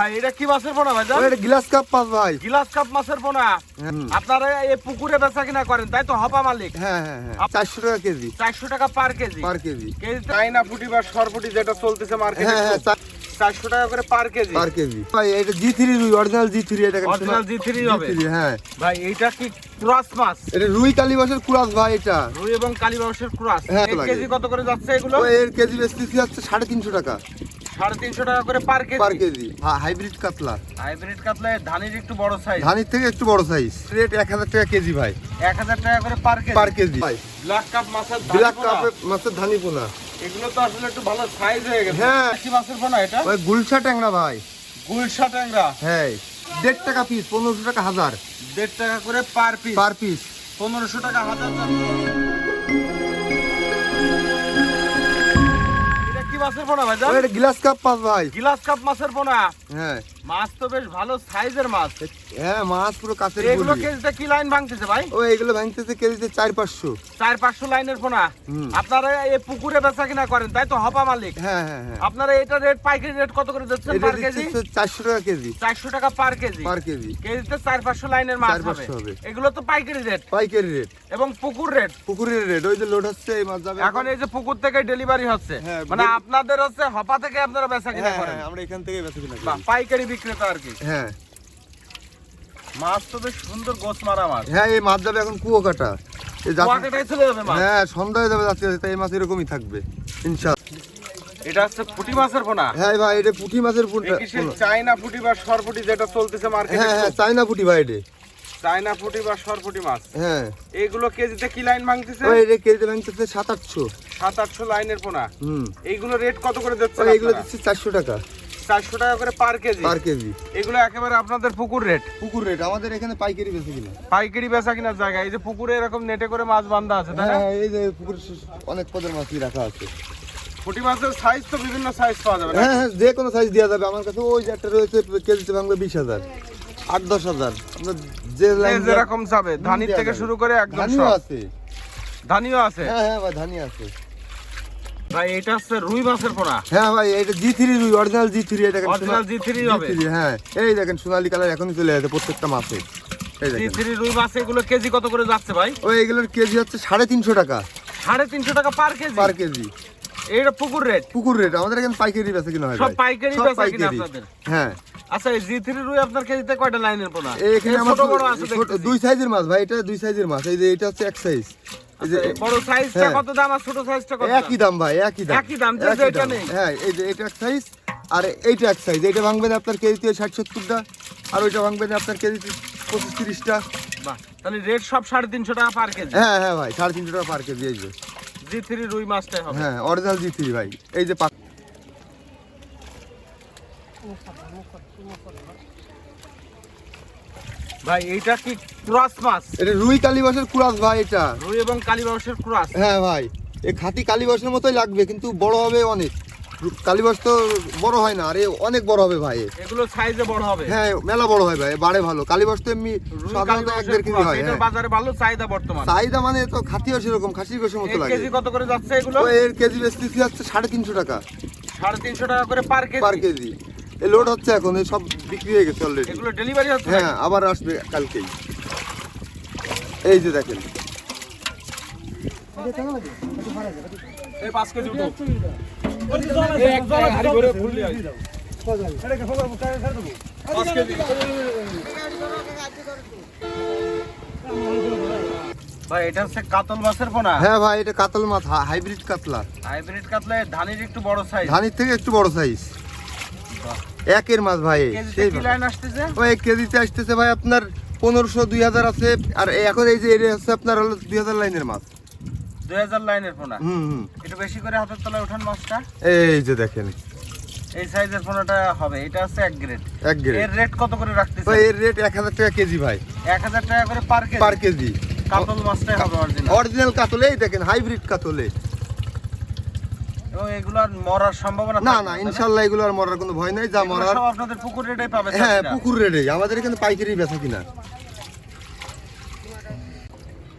ভাই এটা কি মাছের পোনা ভাই? এটা গ্লাস কাপ মাছ ভাই। গ্লাস কাপ মাছের পোনা আপনারা এই পুকুরে বেচা কিনা করেন তাই তো? হপা মালিক। হ্যাঁ হ্যাঁ হ্যাঁ 400 টাকা কেজি। 400 টাকা পার কেজি। Per KG. চাইনা পুঁটি বা সরপুঁটি যেটা চলতেছে মার্কেটে, হ্যাঁ হ্যাঁ 400 টাকা করে পার কেজি। পার কেজি ভাই। এটা জি3 রুই, অরিজিনাল জি3। এটা অরিজিনাল জি3 হবে। হ্যাঁ ভাই এটা কি ক্রস মাছ? এটা রুই কালীবাসের ক্রস ভাই। এটা রুই এবং কালীবাউসের ক্রস। হ্যাঁ, এক কেজি কত করে যাচ্ছে এগুলো? এর কেজি বেচতেছি হচ্ছে 350 টাকা। 350 টাকা করে পার কেজি। Per KG. হাইব্রিড কাতলা। হাইব্রিড কাতলা ধানের একটু বড় সাইজ। ধানের থেকে একটু বড় সাইজ। রেট 1000 টাকা কেজি ভাই। 1000 টাকা করে পার কেজি। পার কেজি ভাই। ব্ল্যাক কাপ মাছের ব্ল্যাক কাপের মাছের ধানি পোনা। এগুলো তো আসলে একটু ভালো সাইজ হয়ে গেছে। হ্যাঁ। কি মাছের পোনা এটা? ভাই গুলশা ট্যাংরা ভাই। গুলশা ট্যাংরা। হ্যাঁ 1.5 টাকা পিস, 1500 টাকা হাজার। 1.5 টাকা করে পার পিস। পার পিস 1500 টাকা হাজার। এটা কি মাছের পোনা ভাই? এটা গ্লাস কাপ মাছ ভাই। গ্লাস কাপ মাছের পোনা। হ্যাঁ মাছ তো বেশ ভালো সাইজের মাছ। হ্যাঁ মাছ পুরো কাছের এগুলো গুলি। কেজিতে কি লাইন ভাঙতেছে ভাই? ও এগুলো ভাঙতেছে কেজিতে 400-500। 400-500 লাইনের পোনা। আপনারা এই পুকুরে বেচা কিনা করেন তাই তো? হপা মালিক। হ্যাঁ হ্যাঁ হ্যাঁ আপনারা এটা রেট পাইকারি রেট কত করে দিচ্ছেন এটা পার কেজি? দিচ্ছে 400 টাকা কেজি। 400 টাকা পার কেজি। পার কেজি কেজিতে 400-500 লাইনের মাছ 400-500 হবে। হবে। এগুলো তো পাইকারি রেট পাইকারি রেট এবং পুকুর রেট। পুকুরের রেট। ওই যে লোড হচ্ছে এই মাছ যাবে এখন এই যে পুকুর থেকে ডেলিভারি হচ্ছে, হ্যাঁ, মানে আপনাদের হচ্ছে হপা থেকে আপনারা বেচা কিনা হ্যাঁ করেন। হ্যাঁ আমরা এখান থেকে বেচা কিনা বাহ, করি। পাইকারি বিক্রেতা আর কি। হ্যাঁ মাছ তো বেশ সুন্দর গোছ মারা মাছ। হ্যাঁ এই মাছ যাবে এখন কুয়োকাটা। এই যাত্রা- কুয়াকাটায় চলে যাবে মাছ। হ্যাঁ সন্ধ্যায় যাবে যাচ্ছে, তাই এই মাছ এরকমই থাকবে ইনশাআল্লাহ। এটা হচ্ছে পুঁটি মাছের পোনা। হ্যাঁ ভাই এটা পুঁটি মাছের এই কি সেই চাইনা পুঁটি বা সরপুঁটি যেটা চলতেছে মার্কেটে? হ্যাঁ হ্যাঁ চাইনা পুঁটি ভাই এটা। চাইনা পুঁটি বা সরপুঁটি মাছ। হ্যাঁ এইগুলো কেজিতে কি লাইন ভাঙতেছে? ওই এটা কেজিতে ভাঙতেছে 700-800। 700-800 লাইনের পোনা। হুম এইগুলো রেট কত করে দিচ্ছে? এইগুলো দিচ্ছে 400 টাকা 400 টাকা করে পার কেজি। Per KG. এগুলো একেবারে আপনাদের পুকুর রেট। পুকুর রেট। আমাদের এখানে পাইকারি বেশি কিনা। পাইকারি বেচা কিনার জায়গা। এই যে পুকুরে এরকম নেটে করে মাছ বাঁধা আছে তাই না? হ্যাঁ এই যে পুকুরে অনেক পদের মাছই রাখা আছে। পুঁটি মাছের সাইজ তো বিভিন্ন সাইজ পাওয়া যাবে না? হ্যাঁ হ্যাঁ যে কোনো সাইজ দেওয়া যাবে। আমার কাছে ওই যে একটা রয়েছে কেজিতে ভাঙবে 20,000, 8-10,000। আপনার যে লাইন যেরকম চাবে ধানির থেকে শুরু করে একদম ধানিও সব। আছে। ধানিও আছে। হ্যাঁ হ্যাঁ ভাই ধানি আছে। ভাই এটা হচ্ছে রুই মাছের পোনা। হ্যাঁ ভাই এটা জি3 রুই, অরিজিনাল জি3। এটা দেখেন অরিজিনাল জি3 হবে। হ্যাঁ এই দেখেন সোনালী কালার এখনই চলে যাচ্ছে প্রত্যেকটা মাছে। এই দেখেন জি3 রুই মাছ এগুলো কেজি কত করে যাচ্ছে ভাই? ওই এগুলোর কেজি হচ্ছে 350 টাকা। 350 টাকা পার কেজি। Per KG. এটা পুকুর রেট। পুকুর রেট। আমাদের এখানে পাইকারি বেচা কিনা হয় সব ভাই। পাইকারি সব বেচা কিনা পাইকারি। আপনাদের। হ্যাঁ আচ্ছা এই জি3 রুই আপনার কেজিতে কয়টা লাইনের পোনা? এখানে এর আমার ছোট বড় আছে ছোট দেখতেছি। দুই সাইজের মাছ ভাই। এটা দুই সাইজের মাছ। এই যে এটা হচ্ছে এক সাইজ। এই যে আচ্ছা, এই বড় সাইজটা হ্যাঁ। কত দাম আর ছোট সাইজটা কত একই দাম ভাই, একই দাম। একই দাম, যে একই এটা দাম। নেই। হ্যাঁ এই যে এটা এক সাইজ আর এইটা এক সাইজ। এইটা ভাঙবেন আপনার কেজিতে 60-70টা আর ওইটা ভাঙবেন আপনার কেজিতে 25-30টা। বাহ, তাহলে রেট সব 350 টাকা পার কেজি। হ্যাঁ হ্যাঁ ভাই 350 টাকা পার কেজি। এই যে জি3 রুই মাছটাই হবে। হ্যাঁ অরিজিনাল জি3 ভাই। এই যে ভাই এইটা কি ক্রস মাছ? এটা রুই কালীবাসের ক্রস ভাই। এটা রুই এবং কালীবাউসের ক্রস। হ্যাঁ ভাই এই খাঁটি কালীবাসের মতোই লাগবে কিন্তু বড় হবে অনেক। কালীবাস তো বড় হয় না, আরে অনেক বড় হবে ভাই। এগুলো সাইজে বড় হবে। হ্যাঁ মেলা বড় হয় ভাই, বাড়ে ভালো। কালীবাস তো এমনি রুই সাধারণত কালীবাউসের 1-1.5 কেজি ক্রস, হয়। এটার হ্যাঁ বাজারে ভালো চাহিদা বর্তমান। চাহিদা মানে তো খাতিও সেরকম, খাসির গোশের মতো এক লাগে। কেজি কত করে যাচ্ছে এগুলো? ও এর কেজি বেচতেছি হচ্ছে 350 টাকা 350 টাকা করে পার কেজি। Per KG. এই লোড হচ্ছে এখন, এই সব বিক্রি হয়ে গেছে অলরেডি। এগুলো ডেলিভারি হচ্ছে? হ্যাঁ আবার আসবে কালকেই। এই যে দেখেন এই 5 কেজি উঠো। এই এক জায়গায় হাড়ি ভরে ফুল নিয়ে আই। 5 কেজি। ভাই এটা হচ্ছে কাতল মাছের পোনা। হ্যাঁ ভাই এটা কাতল মাছ, হাইব্রিড কাতলা। হাইব্রিড কাতলা ধানের একটু বড় সাইজ। ধানির থেকে একটু বড় সাইজ। একের মাছ ভাই। কেজিতে সেই কি লাইন আসতেছে? ওই কেজিতে আসতেছে ভাই আপনার 1500-2000 আছে। আর এখন এই যে এটা হচ্ছে আপনার হলো 2000 লাইনের মাছ। 2000 লাইনের পোনা। হুম একটু বেশি করে হাতের তলায় উঠান মাছটা। এই যে দেখেন এই সাইজের পোনাটা হবে। এটা হচ্ছে এক গ্রেড। এক গ্রেড। এর রেট কত করে রাখতেছে? ভাই এর রেট 1000 টাকা কেজি ভাই। 1000 টাকা করে পার কেজি। Per KG. কাতল মাছটাই হবে অরিজিনাল। অরিজিনাল কাতলে এই দেখেন হাইব্রিড কাতলে। এবং এগুলোর মরার সম্ভাবনা না থাকে না তাই ইনশাআল্লাহ এগুলো আর মরার কোনো ভয় নাই। যা এগুলো মরার সব আপনাদের পুকুর রেটেই পাবে। হ্যাঁ চাষিরা। পুকুর রেটে। আমাদের এখানে পাইকারি বেচা কিনা।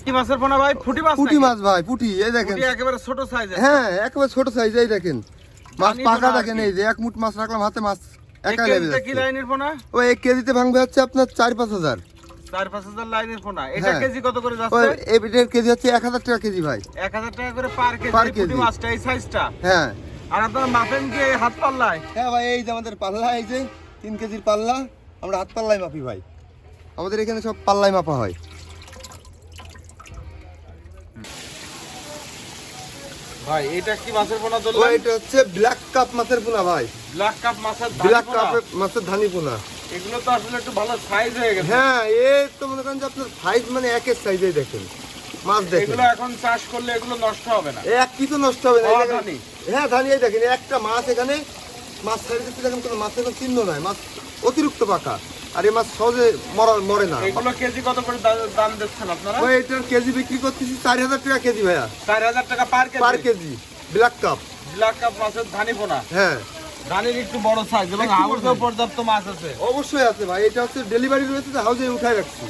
কি মাছের পোনা ভাই? ফুটি মাছ? পুঁটি নাকি? মাছ ভাই, পুঁটি। এই দেখেন ফুটি একেবারে ছোট সাইজের। হ্যাঁ একেবারে ছোট সাইজ। এই দেখেন মাছ পানি পাকা ধরা আর দেখেন। কি। এই যে এক মুঠ মাছ রাখলাম হাতে, মাছ একা এক লেবে কেজিতে কি যাচ্ছে। লাইনের পোনা? ও 1 কেজিতে ভাঙবে হচ্ছে আপনার 4-5 হাজার। 4-5 হাজার লাইনের পোনা। এটা হ্যাঁ। কেজি কত করে ও যাচ্ছে? এটার কেজি হচ্ছে 1000 টাকা কেজি ভাই। 1000 টাকা করে পার Per কেজি। পুঁটি কেজি। মাছটা এই সাইজটা। হ্যাঁ আর আপনারা মাপেন কি এই হাত পাল্লায়? হ্যাঁ ভাই, এই যে আমাদের পাল্লা, এই যে 3 কেজির পাল্লা, আমরা হাত পাল্লাই মাপি ভাই। আমাদের এখানে সব পাল্লাই মাপা হয়। ভাই এটা কি মাছের পোনা ও ধরলেন? এটা হচ্ছে ব্ল্যাক কাপ মাছের পোনা ভাই। ব্ল্যাক কাপ মাছের ব্ল্যাক পোনা। কাপ মাছের ধানি পোনা। এগুলো তো আসলে একটু ভালো সাইজ হয়ে গেছে। হ্যাঁ, এ তো মনে করেন যে আপনার সাইজ মানে একের সাইজে দেখেন মাছ দেখেন। এগুলো এখন চাষ করলে এগুলো নষ্ট হবে না। এক কিছু নষ্ট হবে না। এই দেখেন। ধানি। হ্যাঁ ধানি, এই দেখেন একটা মাছ এখানে, মাছ ছেড়ে দিচ্ছে দেখেন, কোনো মাছের কোনো চিহ্ন নাই, মাছ অতিরিক্ত পাকা। আর এই মাছ সহজে মরে না। এগুলো কেজি কত করে দাম দিচ্ছেন আপনারা? ওই এটার কেজি বিক্রি করতেছি 4000 টাকা কেজি ভাইয়া। 4000 টাকা per KG. Per KG black carp. Black carp মাছের ধানি পোনা। হ্যাঁ ধানির একটু বড় সাইজ এবং একটু বড় হাউসেও size। পর্যাপ্ত মাছ আছে। অবশ্যই আছে ভাই, এটা হচ্ছে ডেলিভারি রয়েছে, হাউজে উঠাই রাখছি।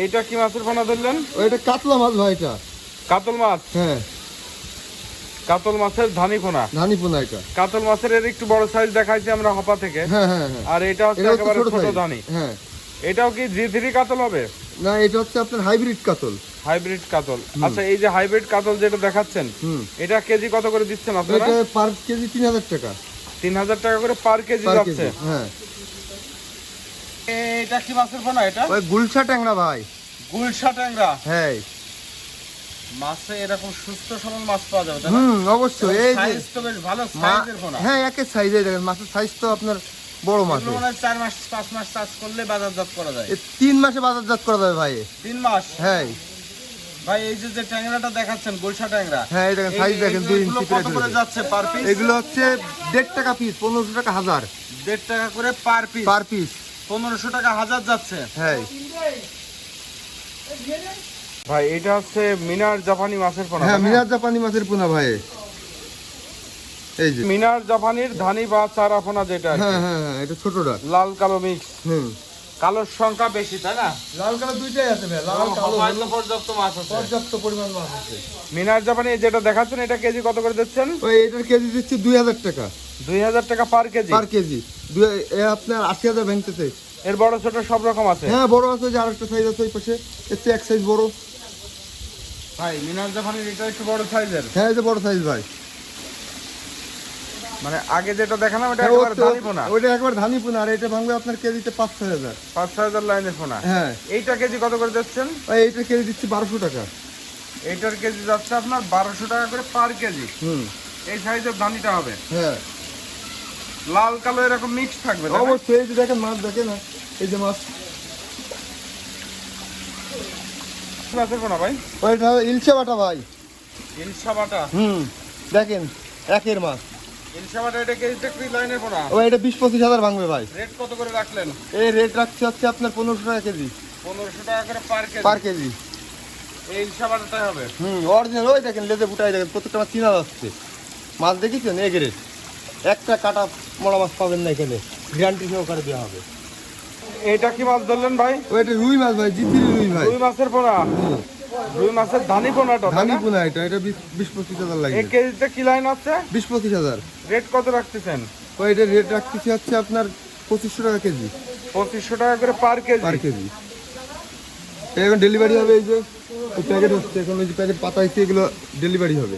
এইটা কি মাছের পোনা ধরলেন? ওইটা কাতলা মাছ ভাই, এটা কাতল মাছ। হ্যাঁ কাতল মাছের ধানি পোনা। ধানি পোনা এটা। কাতল মাছের এর একটু বড় সাইজ দেখাইছি আমরা হপা থেকে। হ্যাঁ হ্যাঁ হ্যাঁ, আর এটা হচ্ছে এটা হচ্ছে একেবারে ছোট size। ধানি। হ্যাঁ এটাও কি জি3 কাতল হবে? না, এটা হচ্ছে আপনার হাইব্রিড কাতল। হাইব্রিড কাতল। আচ্ছা, এই যে হাইব্রিড কাতল যেটা দেখাচ্ছেন, এটা কেজি কত করে দিচ্ছেন আপনারা? এটা পার কেজি 3000 টাকা। 3000 টাকা করে পার কেজি পার যাচ্ছে। কেজি, হ্যাঁ। এটা কি মাছের পোনা? এটা ওই গুলশা ট্যাংরা ভাই। গুলশা ট্যাংরা। হ্যাঁ মাছে এরকম সুস্থ সবল মাছ পাওয়া যাবে তাই না? অবশ্যই। এই যে সাইজ তো বেশ ভালো সাইজের পোনা। হ্যাঁ একের সাইজে দেখেন, মাছের সাইজ তো আপনার বড় মাছ। এগুলো মনে হয় 4 মাস 5 মাস চাষ করলে বাজারজাত করা যায়। 3 মাসে বাজারজাত করা যাবে ভাই। 3 মাস। হ্যাঁ ভাই এই যে ট্যাংরাটা দেখাচ্ছেন গুলশা ট্যাংরা, হ্যাঁ, এই দেখেন সাইজ দেখেন 2 এগুলো ইঞ্চি কত করে যাচ্ছে পার পিস? এগুলো হচ্ছে 1.5 টাকা পিস, 1500 টাকা হাজার। 1.5 টাকা করে পার পিস। পার পিস 1500 টাকা হাজার যাচ্ছে। হ্যাঁ ভাই এটা হচ্ছে মিনার জাপানি মাছের পোনা। হ্যাঁ, মিনার জাপানি মাছের পোনা ভাই। এই যে মিনার জাপানির ধানি বা চারা পোনা যেটা আর কি। হ্যাঁ হ্যাঁ হ্যাঁ, এটা ছোটটা। লাল কালো মিক্স। হুম, কালোর সংখ্যা বেশি তাই না? লাল কালো দুইটাই আছে ভাই, লাল কালো হয়তো পর্যাপ্ত মাছ আছে। পর্যাপ্ত পরিমাণ মাছ আছে। মিনার জাপানি যেটা দেখাচ্ছেন এটা কেজি কত করে দিচ্ছেন? ওই এটার কেজি দিচ্ছি 2000 টাকা 2000 টাকা পার কেজি। Per KG. আপনার 80,000 ভেঙতেছে। এর বড় ছোট সব রকম আছে। হ্যাঁ বড় আছে, যে আরেকটা সাইজ আছে ওই পাশে, এর চেয়ে এক সাইজ বড়। ভাই মিনার জাপানির এটা একটু বড় সাইজের। হ্যাঁ এই যে বড় সাইজ ভাই। মানে আগে যেটা দেখালাম এটা হ্যাঁ, একেবারে ধানি পোনা। ওইটা একবার ধানি পোনা, আর এটা ভাঙবে আপনার কেজিতে 5-6 হাজার। 5-6 লাইনের পোনা। হ্যাঁ এইটা কেজি কত করে দিচ্ছেন? ওই এইটা কেজি দিচ্ছি 1200 টাকা। এইটার কেজি যাচ্ছে আপনার 1200 টাকা করে পার কেজি। হুম, এই সাইজের ধানিটা হবে। হ্যাঁ লাল কালো এরকম মিক্স থাকবে তাই না? অবশ্যই। এই যে দেখেন মাছ, দেখেন না, এই যে মাছ। মাছের পোনা ভাই। ওইটা ইলশা বাটা ভাই। ইলশা বাটা। হুম, দেখেন একের মাছ। ইলশা বাটা এটা কেজিতে কি লাইনের পোনা? ওই এটা 20-25 হাজার ভাঙবে ভাই। রেট কত করে রাখলেন? এই রেট রাখছে হচ্ছে আপনার 1500 টাকা কেজি। 1500 টাকা করে পার কেজি। Per KG. এই ইলশা বাটাটাই হবে। হুম, অরিজিনাল। ওই দেখেন লেজে ফুটাই দেখেন, প্রত্যেকটা মাছ চিনা যাচ্ছে। মাছ দেখেছেন এ গ্রেড, একটা কাটা মোড়া মাছ পাবেন না এখানে, গ্যারান্টি সহকারে দেওয়া হবে। এটা কি মাছ ধরলেন ভাই? ওইটা রুই মাছ ভাই, জিতির রুই ভাই। রুই মাছের পোনা। রুই মাছের ধানি পোনাটা তাই ধানি না? পোনা এটা, এটা 20-25 হাজার লাগে। এক কেজিতে কি লাইন আছে? 20-25 হাজার। রেট কত রাখতেছেন? ওই এটা রেট রাখতেছি হচ্ছে আপনার 2500 টাকা কেজি। 2500 টাকা করে পার কেজি। Per KG. এখন ডেলিভারি হবে, এই যে প্যাকেট হচ্ছে এখন, ওই যে প্যাকেট পাতা হচ্ছে, এগুলো ডেলিভারি হবে।